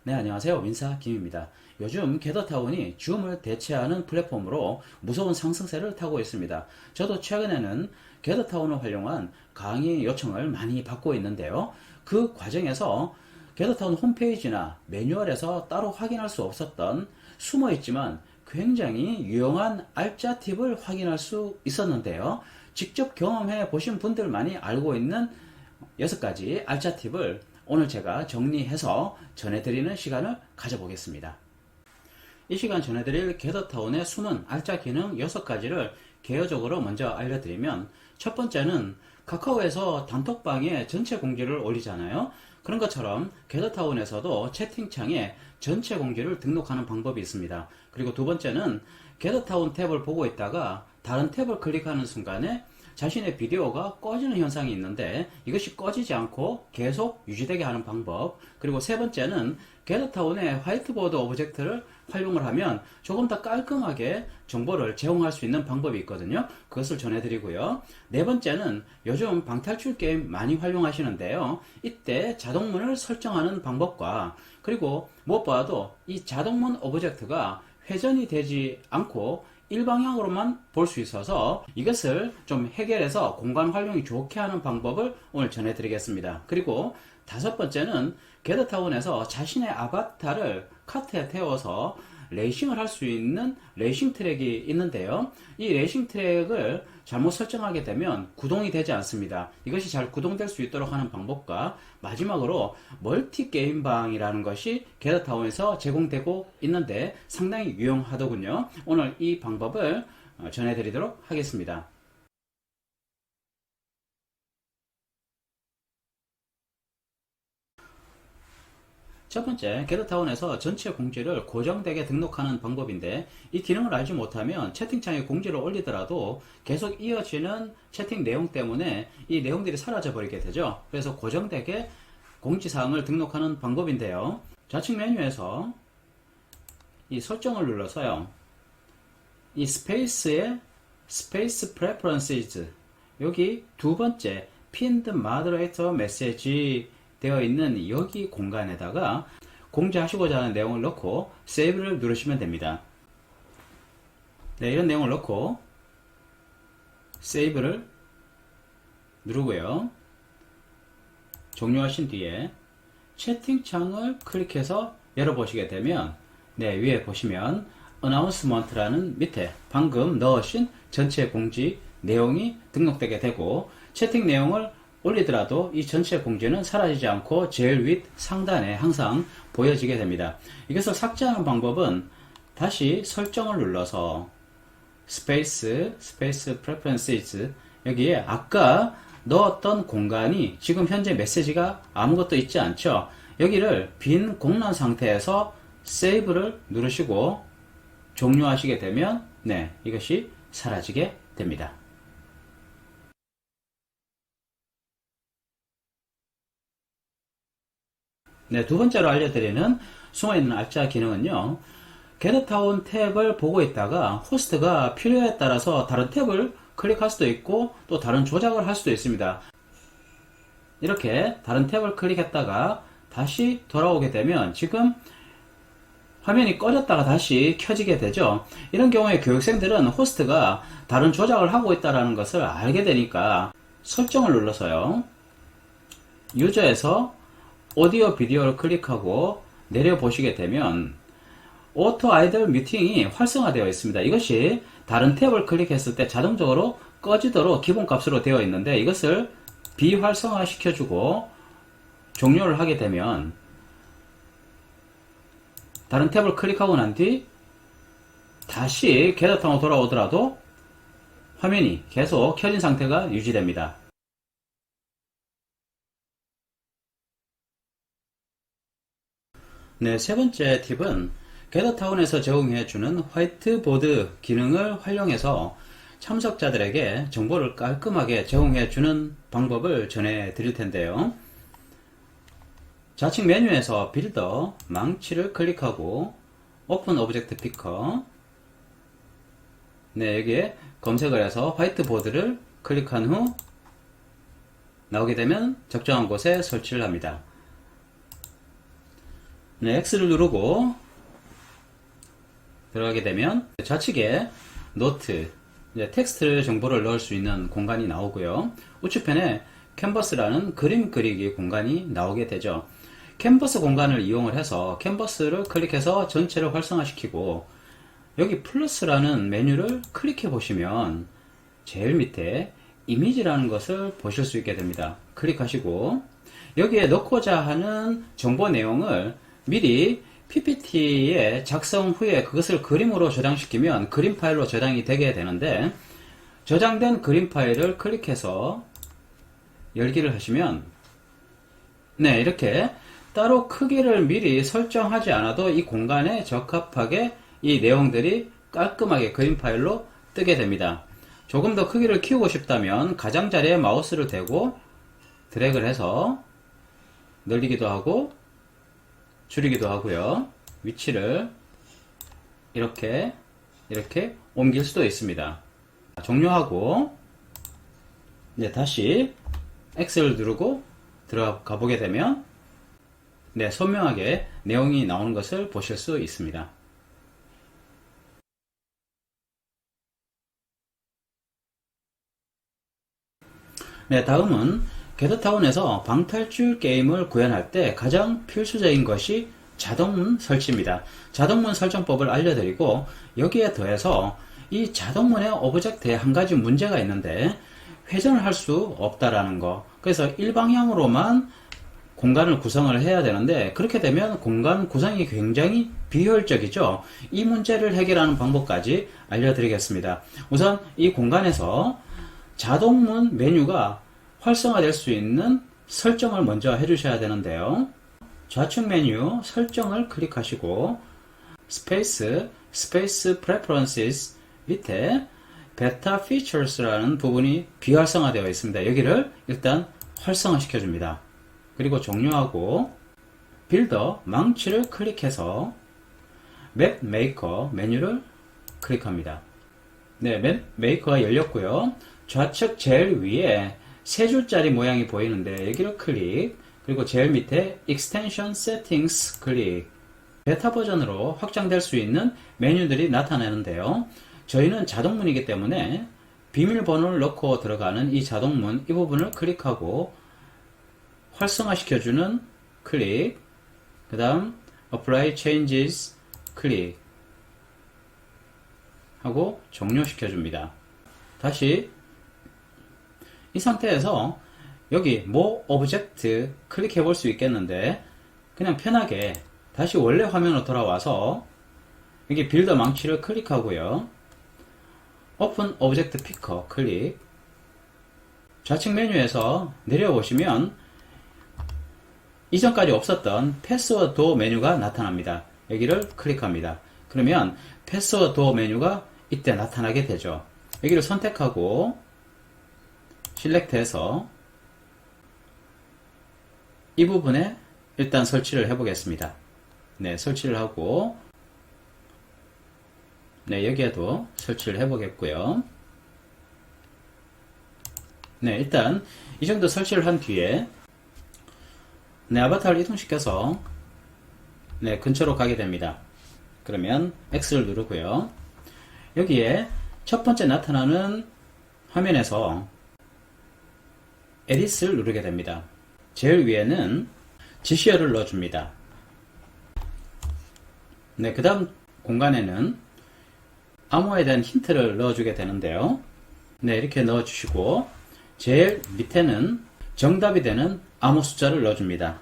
네, 안녕하세요. 민사 김입니다. 요즘 게더타운이 줌을 대체하는 플랫폼으로 무서운 상승세를 타고 있습니다. 저도 최근에는 게더타운을 활용한 강의 요청을 많이 받고 있는데요. 그 과정에서 게더타운 홈페이지나 매뉴얼에서 따로 확인할 수 없었던 숨어있지만 굉장히 유용한 알짜 팁을 확인할 수 있었는데요. 직접 경험해 보신 분들만이 알고 있는 6가지 알짜 팁을 오늘 제가 정리해서 전해드리는 시간을 가져보겠습니다. 이 시간 전해드릴 게더타운의 숨은 알짜 기능 6가지를 개요적으로 먼저 알려드리면, 첫 번째는 카카오에서 단톡방에 전체 공지를 올리잖아요. 그런 것처럼 게더타운에서도 채팅창에 전체 공지를 등록하는 방법이 있습니다. 그리고 두 번째는 게더타운 탭을 보고 있다가 다른 탭을 클릭하는 순간에 자신의 비디오가 꺼지는 현상이 있는데, 이것이 꺼지지 않고 계속 유지되게 하는 방법. 그리고 세 번째는 게더타운의 화이트보드 오브젝트를 활용을 하면 조금 더 깔끔하게 정보를 제공할 수 있는 방법이 있거든요. 그것을 전해드리고요. 네 번째는 요즘 방탈출 게임 많이 활용하시는데요. 이때 자동문을 설정하는 방법과, 그리고 무엇보다도 이 자동문 오브젝트가 회전이 되지 않고 일방향으로만 볼 수 있어서 이것을 좀 해결해서 공간 활용이 좋게 하는 방법을 오늘 전해드리겠습니다. 그리고 다섯 번째는 게더타운에서 자신의 아바타를 카트에 태워서 레이싱을 할 수 있는 레이싱 트랙이 있는데요. 이 레이싱 트랙을 잘못 설정하게 되면 구동이 되지 않습니다. 이것이 잘 구동될 수 있도록 하는 방법과, 마지막으로 멀티 게임방이라는 것이 게더타운에서 제공되고 있는데 상당히 유용하더군요. 오늘 이 방법을 전해드리도록 하겠습니다. 첫 번째, 게더타운에서 전체 공지를 고정되게 등록하는 방법인데, 이 기능을 알지 못하면 채팅창에 공지를 올리더라도 계속 이어지는 채팅 내용 때문에 이 내용들이 사라져 버리게 되죠. 그래서 고정되게 공지사항을 등록하는 방법인데요. 좌측 메뉴에서 이 설정을 눌러서요, 이 스페이스에 스페이스 프레퍼런시즈, 여기 두 번째 pinned moderator message 되어 있는 여기 공간에다가 공지하시고자 하는 내용을 넣고 세이브를 누르시면 됩니다. 네, 이런 내용을 넣고 세이브를 누르고요. 종료하신 뒤에 채팅창을 클릭해서 열어보시게 되면, 네, 위에 보시면 announcement라는 밑에 방금 넣으신 전체 공지 내용이 등록되게 되고, 채팅 내용을 올리더라도 이 전체 공지는 사라지지 않고 제일 윗 상단에 항상 보여지게 됩니다. 이것을 삭제하는 방법은 다시 설정을 눌러서 스페이스 프레퍼런시즈, 여기에 아까 넣었던 공간이 지금 현재 메시지가 아무것도 있지 않죠. 여기를 빈 공란 상태에서 세이브를 누르시고 종료하시게 되면, 네, 이것이 사라지게 됩니다. 네, 두 번째로 알려드리는 숨어있는 알짜 기능은요, 게더타운 탭을 보고 있다가 호스트가 필요에 따라서 다른 탭을 클릭할 수도 있고 또 다른 조작을 할 수도 있습니다. 이렇게 다른 탭을 클릭했다가 다시 돌아오게 되면 지금 화면이 꺼졌다가 다시 켜지게 되죠. 이런 경우에 교육생들은 호스트가 다른 조작을 하고 있다는 것을 알게 되니까 설정을 눌러서요, 유저에서 오디오 비디오를 클릭하고 내려보시게 되면 오토 아이들 뮤팅이 활성화되어 있습니다. 이것이 다른 탭을 클릭했을 때 자동적으로 꺼지도록 기본값으로 되어 있는데, 이것을 비활성화 시켜주고 종료를 하게 되면 다른 탭을 클릭하고 난 뒤 다시 게더타운으로 돌아오더라도 화면이 계속 켜진 상태가 유지됩니다. 네, 세 번째 팁은 게더타운에서 제공해주는 화이트보드 기능을 활용해서 참석자들에게 정보를 깔끔하게 제공해주는 방법을 전해드릴 텐데요. 좌측 메뉴에서 빌더, 망치를 클릭하고 오픈 오브젝트 피커, 네, 여기에 검색을 해서 화이트보드를 클릭한 후 나오게 되면 적정한 곳에 설치를 합니다. 네, X를 누르고 들어가게 되면 좌측에 노트, 이제 텍스트 정보를 넣을 수 있는 공간이 나오고요. 우측편에 캔버스라는 그림 그리기 공간이 나오게 되죠. 캔버스 공간을 이용을 해서 캔버스를 클릭해서 전체를 활성화시키고 여기 플러스라는 메뉴를 클릭해 보시면 제일 밑에 이미지라는 것을 보실 수 있게 됩니다. 클릭하시고 여기에 넣고자 하는 정보 내용을 미리 PPT에 작성 후에 그것을 그림으로 저장시키면 그림 파일로 저장이 되게 되는데 저장된 그림 파일을 클릭해서 열기를 하시면 네, 이렇게 따로 크기를 미리 설정하지 않아도 이 공간에 적합하게 이 내용들이 깔끔하게 그림 파일로 뜨게 됩니다. 조금 더 크기를 키우고 싶다면 가장자리에 마우스를 대고 드래그를 해서 늘리기도 하고 줄이기도 하고요. 위치를 이렇게 옮길 수도 있습니다. 종료하고 이제 다시 X를 누르고 들어가 보게 되면 네, 선명하게 내용이 나오는 것을 보실 수 있습니다. 네, 다음은 게더타운에서 방탈출 게임을 구현할 때 가장 필수적인 것이 자동문 설치입니다. 자동문 설정법을 알려드리고 여기에 더해서 이 자동문의 오브젝트에 한 가지 문제가 있는데 회전을 할 수 없다라는 거. 그래서 일방향으로만 공간을 구성을 해야 되는데 그렇게 되면 공간 구성이 굉장히 비효율적이죠. 이 문제를 해결하는 방법까지 알려드리겠습니다. 우선 이 공간에서 자동문 메뉴가 활성화될 수 있는 설정을 먼저 해주셔야 되는데요. 좌측 메뉴 설정을 클릭하시고 스페이스 프레퍼런시스 밑에 베타 피처스라는 부분이 비활성화되어 있습니다. 여기를 일단 활성화시켜 줍니다. 그리고 종료하고 빌더 망치를 클릭해서 맵 메이커 메뉴를 클릭합니다. 네, 맵 메이커가 열렸고요. 좌측 제일 위에 세 줄짜리 모양이 보이는데 여기를 클릭, 그리고 제일 밑에 Extension Settings 클릭. 베타 버전으로 확장될 수 있는 메뉴들이 나타나는데요. 저희는 자동문이기 때문에 비밀번호를 넣고 들어가는 이 자동문 이 부분을 클릭하고 활성화시켜주는 클릭, 그 다음 Apply Changes 클릭 하고 종료시켜줍니다. 다시 이 상태에서 여기 More Object 클릭해 볼 수 있겠는데 그냥 편하게 다시 원래 화면으로 돌아와서 여기 빌더 망치를 클릭하고요. Open Object Picker 클릭. 좌측 메뉴에서 내려보시면 이전까지 없었던 패스워드 도어 메뉴가 나타납니다. 여기를 클릭합니다. 그러면 패스워드 도어 메뉴가 이때 나타나게 되죠. 여기를 선택하고 실렉트해서 이 부분에 일단 설치를 해 보겠습니다. 네, 설치를 하고 네, 여기에도 설치를 해 보겠고요. 네, 일단 이 정도 설치를 한 뒤에 네, 아바타를 이동시켜서 네, 근처로 가게 됩니다. 그러면 X를 누르고요. 여기에 첫 번째 나타나는 화면에서 에디스를 누르게 됩니다. 제일 위에는 지시어를 넣어줍니다. 네, 그 다음 공간에는 암호에 대한 힌트를 넣어주게 되는데요. 네, 이렇게 넣어주시고 제일 밑에는 정답이 되는 암호 숫자를 넣어줍니다.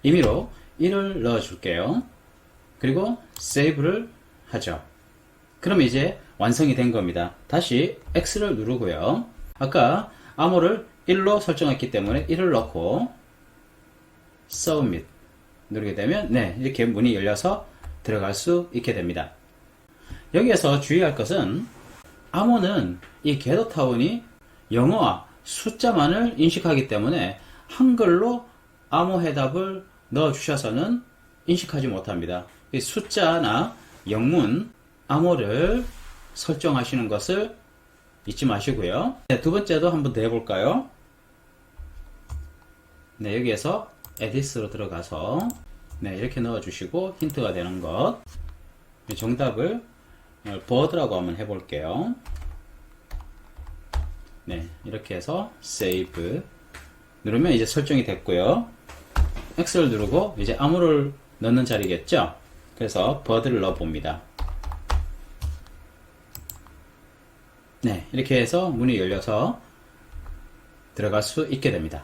임의로 1을 넣어줄게요. 그리고 세이브를 하죠. 그럼 이제 완성이 된 겁니다. 다시 X를 누르고요. 아까 암호를 1로 설정했기 때문에 1을 넣고 Submit 누르게 되면 네, 이렇게 문이 열려서 들어갈 수 있게 됩니다. 여기에서 주의할 것은 암호는 이 게더타운이 영어와 숫자만을 인식하기 때문에 한글로 암호 해답을 넣어 주셔서는 인식하지 못합니다. 이 숫자나 영문 암호를 설정하시는 것을 잊지 마시고요. 네, 두 번째도 한번 더 해볼까요? 네, 여기에서 에디스로 들어가서 네, 이렇게 넣어주시고 힌트가 되는 것 정답을 버드라고 한번 해볼게요. 네, 이렇게 해서 세이브 누르면 이제 설정이 됐고요. X를 누르고 이제 암호를 넣는 자리겠죠. 그래서 버드를 넣어 봅니다. 네, 이렇게 해서 문이 열려서 들어갈 수 있게 됩니다.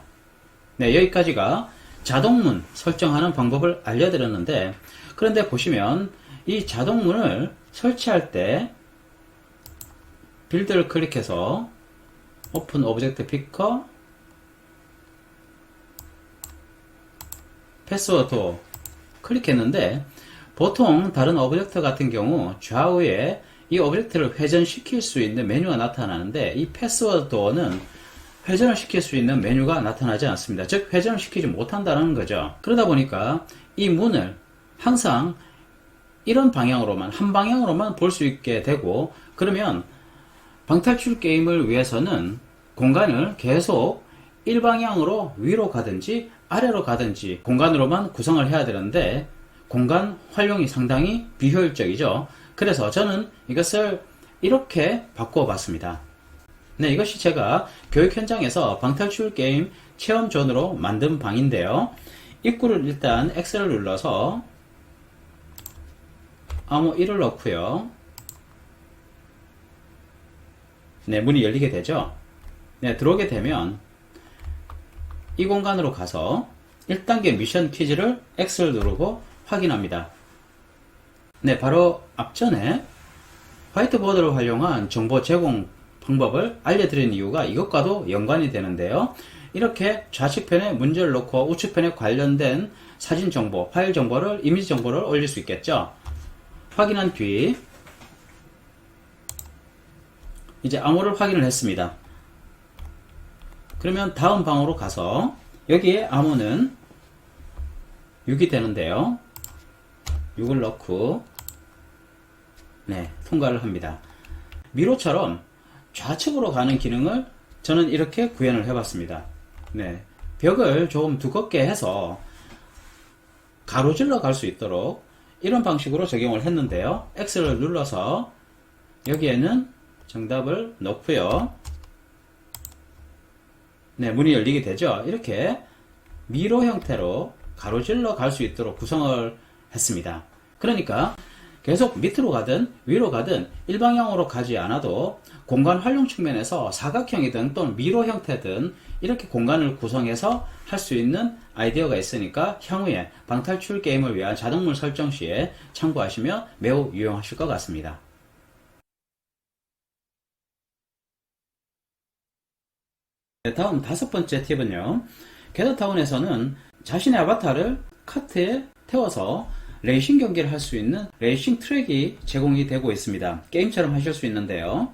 네, 여기까지가 자동문 설정하는 방법을 알려드렸는데, 그런데 보시면 이 자동문을 설치할 때 빌드를 클릭해서 오픈 오브젝트 피커 패스워드 클릭했는데, 보통 다른 오브젝트 같은 경우 좌우에 이 오브젝트를 회전시킬 수 있는 메뉴가 나타나는데, 이 패스워드 도어는 회전을 시킬 수 있는 메뉴가 나타나지 않습니다. 즉 회전을 시키지 못한다는 거죠. 그러다 보니까 이 문을 항상 이런 방향으로만, 한 방향으로만 볼 수 있게 되고, 그러면 방탈출 게임을 위해서는 공간을 계속 일방향으로 위로 가든지 아래로 가든지 공간으로만 구성을 해야 되는데, 공간 활용이 상당히 비효율적이죠. 그래서 저는 이것을 이렇게 바꿔 봤습니다. 네, 이것이 제가 교육 현장에서 방탈출 게임 체험존으로 만든 방인데요. 입구를 일단 X를 눌러서 암호 1을 넣고요. 네, 문이 열리게 되죠. 네, 들어오게 되면 이 공간으로 가서 1단계 미션 퀴즈를 X를 누르고 확인합니다. 네, 바로 앞전에 화이트보드를 활용한 정보 제공 방법을 알려드린 이유가 이것과도 연관이 되는데요. 이렇게 좌측편에 문제를 놓고 우측편에 관련된 사진 정보, 파일 정보를, 이미지 정보를 올릴 수 있겠죠. 확인한 뒤 이제 암호를 확인을 했습니다. 그러면 다음 방으로 가서 여기에 암호는 6이 되는데요. 6을 넣고 네, 통과를 합니다. 미로처럼 좌측으로 가는 기능을 저는 이렇게 구현을 해봤습니다. 네, 벽을 조금 두껍게 해서 가로질러 갈 수 있도록 이런 방식으로 적용을 했는데요. X를 눌러서 여기에는 정답을 넣고요. 네, 문이 열리게 되죠. 이렇게 미로 형태로 가로질러 갈 수 있도록 구성을 했습니다. 그러니까 계속 밑으로 가든 위로 가든 일방향으로 가지 않아도 공간 활용 측면에서 사각형이든 또는 미로 형태든 이렇게 공간을 구성해서 할 수 있는 아이디어가 있으니까 향후에 방탈출 게임을 위한 자동문 설정 시에 참고하시면 매우 유용하실 것 같습니다. 네, 다음 5번째 팁은요. 게더타운에서는 자신의 아바타를 카트에 태워서 레이싱 경기를 할 수 있는 레이싱 트랙이 제공이 되고 있습니다. 게임처럼 하실 수 있는데요.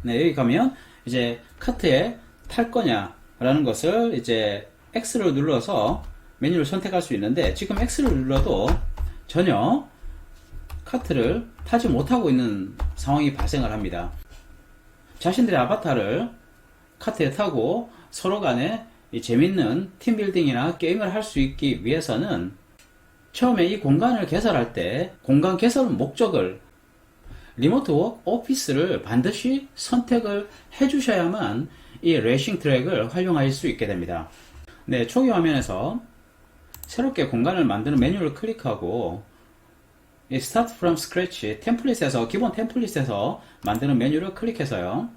네, 여기 가면 이제 카트에 탈 거냐 라는 것을 이제 X를 눌러서 메뉴를 선택할 수 있는데, 지금 X를 눌러도 전혀 카트를 타지 못하고 있는 상황이 발생을 합니다. 자신들의 아바타를 카트에 타고 서로 간에 이 재밌는 팀빌딩이나 게임을 할 수 있기 위해서는 처음에 이 공간을 개설할 때 공간 개설 목적을 리모트 워크 오피스를 반드시 선택을 해주셔야만 이 레이싱 트랙을 활용할 수 있게 됩니다. 네, 초기 화면에서 새롭게 공간을 만드는 메뉴를 클릭하고 이 Start from Scratch 템플릿에서, 기본 템플릿에서 만드는 메뉴를 클릭해서요.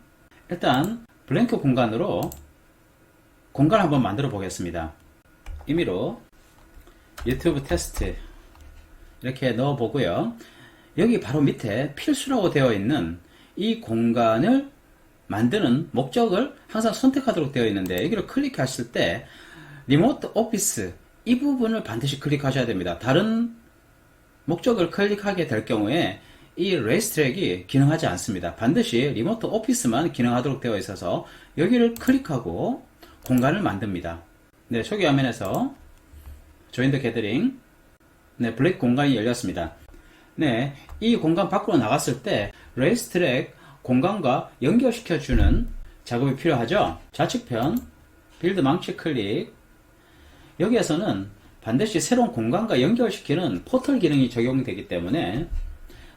일단 블랭크 공간으로 공간을 한번 만들어 보겠습니다. 임의로 유튜브 테스트 이렇게 넣어 보고요. 여기 바로 밑에 필수라고 되어 있는 이 공간을 만드는 목적을 항상 선택하도록 되어 있는데, 여기를 클릭하실 때 리모트 오피스 이 부분을 반드시 클릭하셔야 됩니다. 다른 목적을 클릭하게 될 경우에 이 레이스 트랙이 기능하지 않습니다. 반드시 리모트 오피스만 기능하도록 되어 있어서 여기를 클릭하고 공간을 만듭니다. 네, 초기 화면에서 조인 더 게더링, 네, 블랙 공간이 열렸습니다. 네, 이 공간 밖으로 나갔을 때 레이스 트랙 공간과 연결시켜주는 작업이 필요하죠. 좌측편 빌드 망치 클릭. 여기에서는 반드시 새로운 공간과 연결시키는 포털 기능이 적용되기 때문에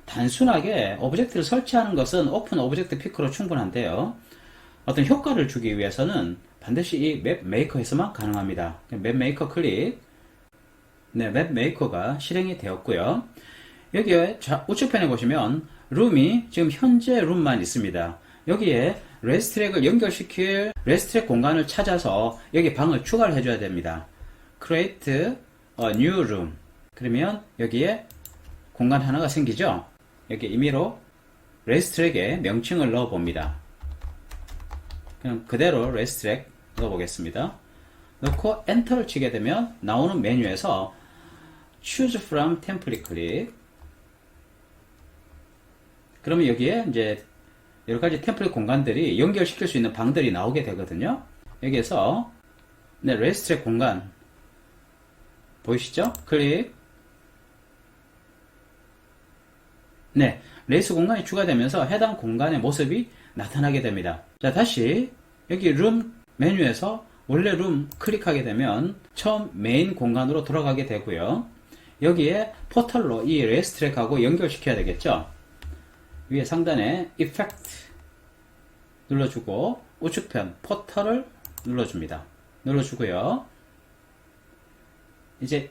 단순하게 오브젝트를 설치하는 것은 오픈 오브젝트 피커로 충분한데요. 어떤 효과를 주기 위해서는 반드시 이 맵 메이커에서만 가능합니다. 맵 메이커 클릭. 네, 맵 메이커가 실행이 되었고요. 여기에 우측편에 보시면 룸이 지금 현재 룸만 있습니다. 여기에 레스트랙을 연결시킬 레스트랙 공간을 찾아서 여기 방을 추가를 해줘야 됩니다. Create a new room. 그러면 여기에 공간 하나가 생기죠. 여기 임의로 레스트랙에 명칭을 넣어 봅니다. 그냥 그대로 레스트랙 넣어 보겠습니다. 넣고 엔터를 치게 되면 나오는 메뉴에서 Choose from Template 클릭. 그러면 여기에 이제 여러가지 템플릿 공간들이 연결시킬 수 있는 방들이 나오게 되거든요. 여기에서 네, 레스트랙 공간 보이시죠? 클릭. 네, 레이스 공간이 추가되면서 해당 공간의 모습이 나타나게 됩니다. 자, 다시 여기 룸 메뉴에서 원래 룸 클릭하게 되면 처음 메인 공간으로 돌아가게 되고요. 여기에 포털로 이 레이스트랙하고 연결시켜야 되겠죠. 위에 상단에 Effect 눌러주고 우측편 포털을 눌러줍니다. 눌러주고요. 이제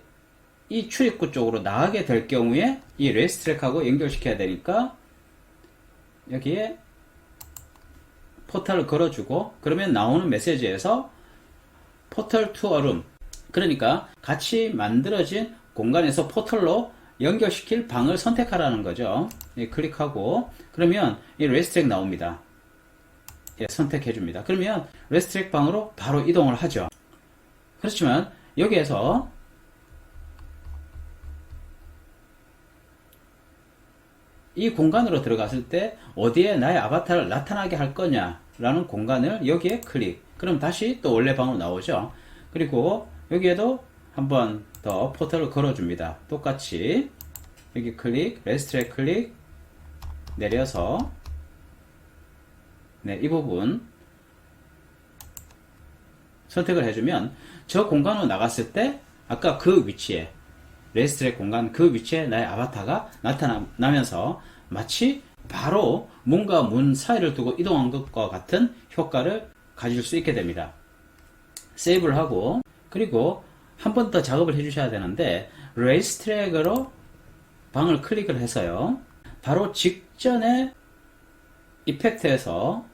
이 출입구 쪽으로 나가게 될 경우에 이 레이스트랙하고 연결시켜야 되니까 여기에 포털을 걸어주고 그러면 나오는 메시지에서 포털 투 어 룸, 그러니까 같이 만들어진 공간에서 포털로 연결시킬 방을 선택하라는 거죠. 예, 클릭하고 그러면 이 레스트랙 나옵니다. 예, 선택해 줍니다. 그러면 레스트랙 방으로 바로 이동을 하죠. 그렇지만 여기에서 이 공간으로 들어갔을 때 어디에 나의 아바타를 나타나게 할 거냐 라는 공간을 여기에 클릭. 그럼 다시 또 원래 방으로 나오죠. 그리고 여기에도 한번 더 포털을 걸어줍니다. 똑같이 여기 클릭, 레스트랙 클릭 내려서 네, 이 부분 선택을 해주면 저 공간으로 나갔을 때 아까 그 위치에 레스트랙 공간 그 위치에 나의 아바타가 나타나면서 마치 바로 문과 문 사이를 두고 이동한 것과 같은 효과를 가질 수 있게 됩니다. 세이브를 하고 그리고 한 번 더 작업을 해주셔야 되는데 레이스트랙으로 방을 클릭을 해서요. 바로 직전에 이펙트에서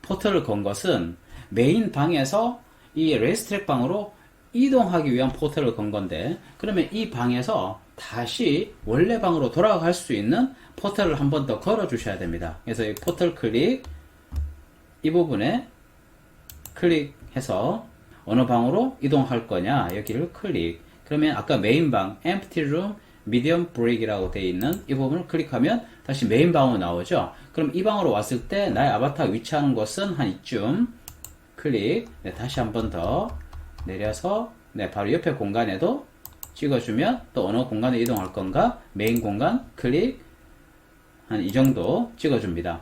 포털을 건 것은 메인 방에서 이 레이스트랙 방으로 이동하기 위한 포털을 건 건데 그러면 이 방에서 다시 원래 방으로 돌아갈 수 있는 포털을 한 번 더 걸어 주셔야 됩니다. 그래서 이 포털 클릭 이 부분에 클릭해서 어느 방으로 이동할 거냐 여기를 클릭. 그러면 아까 메인 방 empty room medium break 이라고 되어 있는 이 부분을 클릭하면 다시 메인 방으로 나오죠. 그럼 이 방으로 왔을 때 나의 아바타 위치하는 곳은 한 이쯤 클릭. 네, 다시 한 번 더 내려서 네, 바로 옆에 공간에도 찍어주면 또 어느 공간에 이동할 건가 메인 공간 클릭 한 이 정도 찍어줍니다.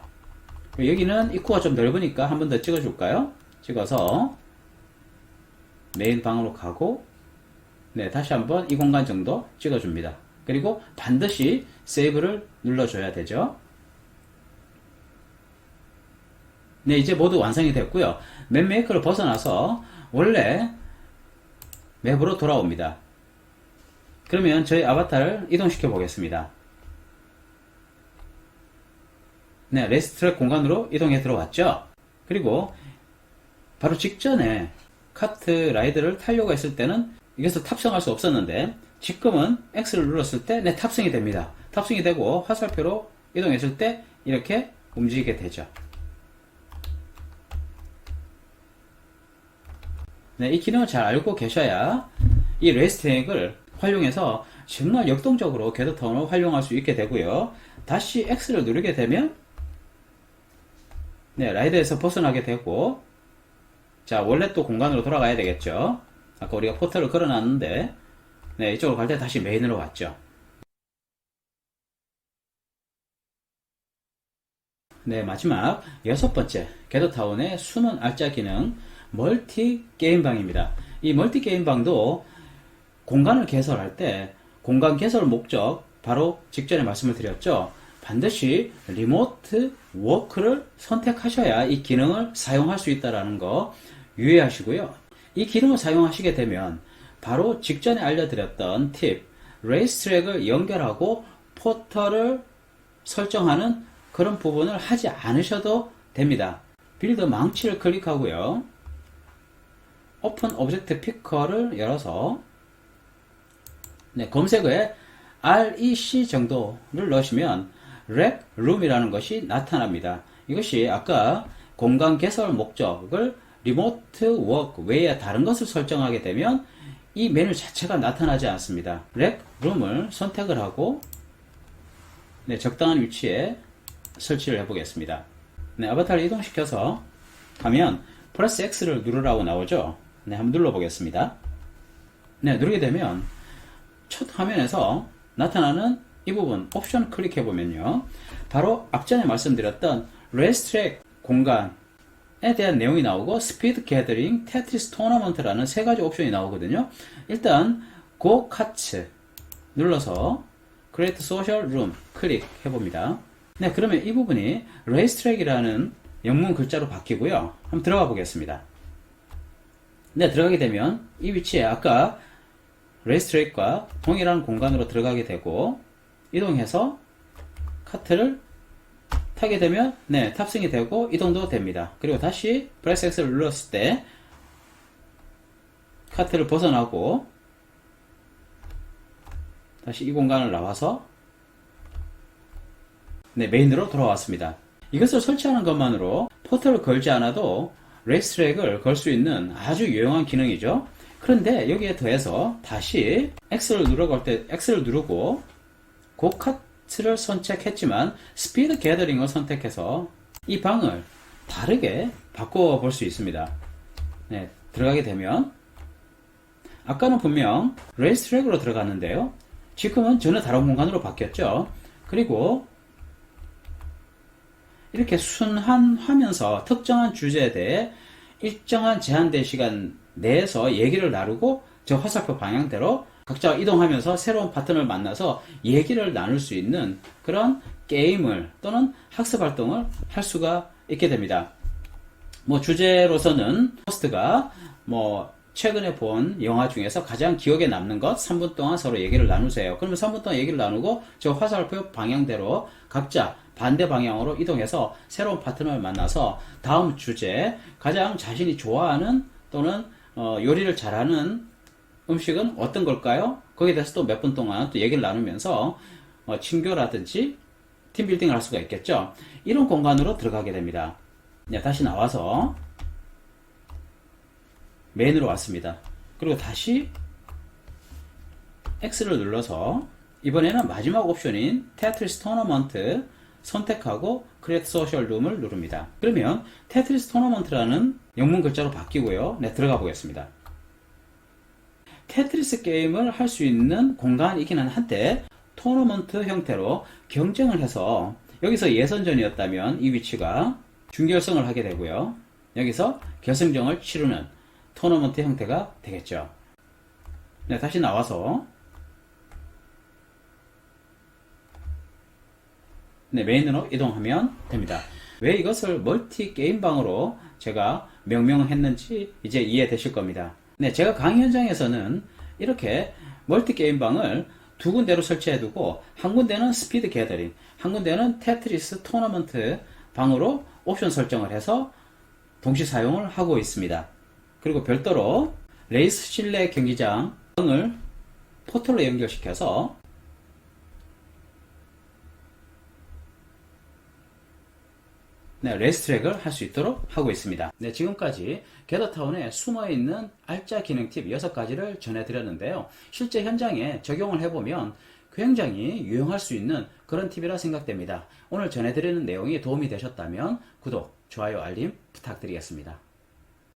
여기는 입구가 좀 넓으니까 한 번 더 찍어줄까요? 찍어서 메인 방으로 가고 네, 다시 한번 이 공간 정도 찍어줍니다. 그리고 반드시 세이브를 눌러줘야 되죠. 네, 이제 모두 완성이 됐고요. 맵 메이커를 벗어나서 원래 맵으로 돌아옵니다. 그러면 저희 아바타를 이동시켜 보겠습니다. 네, 레스트랙 공간으로 이동해 들어왔죠. 그리고 바로 직전에 카트 라이드를 타려고 했을 때는 이것을 탑승할 수 없었는데 지금은 X를 눌렀을 때 네, 탑승이 됩니다. 탑승이 되고 화살표로 이동했을 때 이렇게 움직이게 되죠. 네, 이 기능을 잘 알고 계셔야 이 레스트랙을 활용해서 정말 역동적으로 궤도타운을 활용할 수 있게 되고요. 다시 X를 누르게 되면 네, 라이드에서 벗어나게 되고 자, 원래 또 공간으로 돌아가야 되겠죠. 아까 우리가 포털을 걸어놨는데 네, 이쪽으로 갈 때 다시 메인으로 왔죠. 네, 마지막 6번째 게더타운의 숨은 알짜 기능 멀티 게임방입니다. 이 멀티 게임방도 공간을 개설할 때 공간 개설 목적 바로 직전에 말씀을 드렸죠. 반드시 리모트 워크를 선택하셔야 이 기능을 사용할 수 있다는 거 유의하시고요. 이 기능을 사용하시게 되면 바로 직전에 알려드렸던 팁, 레이스 트랙을 연결하고 포털을 설정하는 그런 부분을 하지 않으셔도 됩니다. 빌드 망치를 클릭하고요. 오픈 오브젝트 피커를 열어서 검색어에 REC 정도를 넣으시면 렉 룸이라는 것이 나타납니다. 이것이 아까 공간 개설 목적을 리모트 워크 외에 다른 것을 설정하게 되면 이 메뉴 자체가 나타나지 않습니다. 렉 룸을 선택을 하고 적당한 위치에 설치를 해보겠습니다. 아바타를 이동시켜서 하면 플러스 X를 누르라고 나오죠. 한번 눌러보겠습니다. 누르게 되면 첫 화면에서 나타나는 이 부분 옵션 클릭해보면요. 바로 앞전에 말씀드렸던 레이스 트랙 공간에 대한 내용이 나오고 스피드 게더링, 테트리스 토너먼트라는 세 가지 옵션이 나오거든요. 일단 고 카츠 눌러서 크리에이트 소셜 룸 클릭해봅니다. 그러면 이 부분이 레이스 트랙이라는 영문 글자로 바뀌고요. 한번 들어가 보겠습니다. 들어가게 되면 이 위치에 아까 레이스 트랙과 동일한 공간으로 들어가게 되고 이동해서 카트를 타게 되면 탑승이 되고 이동도 됩니다. 그리고 다시 프레스 X를 눌렀을 때 카트를 벗어나고 다시 이 공간을 나와서 메인으로 돌아왔습니다. 이것을 설치하는 것만으로 포털을 걸지 않아도 레이스 트랙을 걸 수 있는 아주 유용한 기능이죠. 그런데 여기에 더해서 다시 X를 누르고 고카트를 선택했지만 스피드 게더링을 선택해서 이 방을 다르게 바꿔 볼 수 있습니다. 들어가게 되면 아까는 분명 레이스 트랙으로 들어갔는데요. 지금은 전혀 다른 공간으로 바뀌었죠. 그리고 이렇게 순환하면서 특정한 주제에 대해 일정한 제한된 시간 내에서 얘기를 나누고 저 화살표 방향대로 각자 이동하면서 새로운 파트너를 만나서 얘기를 나눌 수 있는 그런 게임을 또는 학습 활동을 할 수가 있게 됩니다. 주제로서는 호스트가 최근에 본 영화 중에서 가장 기억에 남는 것 3분 동안 서로 얘기를 나누세요. 그러면 3분 동안 얘기를 나누고 저 화살표 방향대로 각자 반대 방향으로 이동해서 새로운 파트너를 만나서 다음 주제 가장 자신이 좋아하는 또는 요리를 잘하는 음식은 어떤 걸까요? 거기에 대해서 또 몇 분 동안 또 얘기를 나누면서 친교라든지 팀빌딩을 할 수가 있겠죠. 이런 공간으로 들어가게 됩니다. 다시 나와서 메인으로 왔습니다. 그리고 다시 X를 눌러서 이번에는 마지막 옵션인 테트리스 토너먼트 선택하고 크리에이트 소셜 룸을 누릅니다. 그러면 테트리스 토너먼트라는 영문 글자로 바뀌고요. 들어가 보겠습니다. 테트리스 게임을 할 수 있는 공간이기는 한데 토너먼트 형태로 경쟁을 해서 여기서 예선전이었다면 이 위치가 준결승을 하게 되고요. 여기서 결승전을 치르는 토너먼트 형태가 되겠죠. 다시 나와서 메인으로 이동하면 됩니다. 왜 이것을 멀티 게임방으로 제가 명명했는지 이제 이해되실 겁니다. 제가 강의 현장에서는 이렇게 멀티 게임방을 두 군데로 설치해 두고 한 군데는 스피드 게더링, 한 군데는 테트리스 토너먼트 방으로 옵션 설정을 해서 동시 사용을 하고 있습니다. 그리고 별도로 레이스 실내 경기장을 포털로 연결시켜서 레이스 트랙을 할 수 있도록 하고 있습니다. 지금까지 게더타운에 숨어있는 알짜 기능 팁 6가지를 전해드렸는데요. 실제 현장에 적용을 해보면 굉장히 유용할 수 있는 그런 팁이라 생각됩니다. 오늘 전해드리는 내용이 도움이 되셨다면 구독, 좋아요, 알림 부탁드리겠습니다.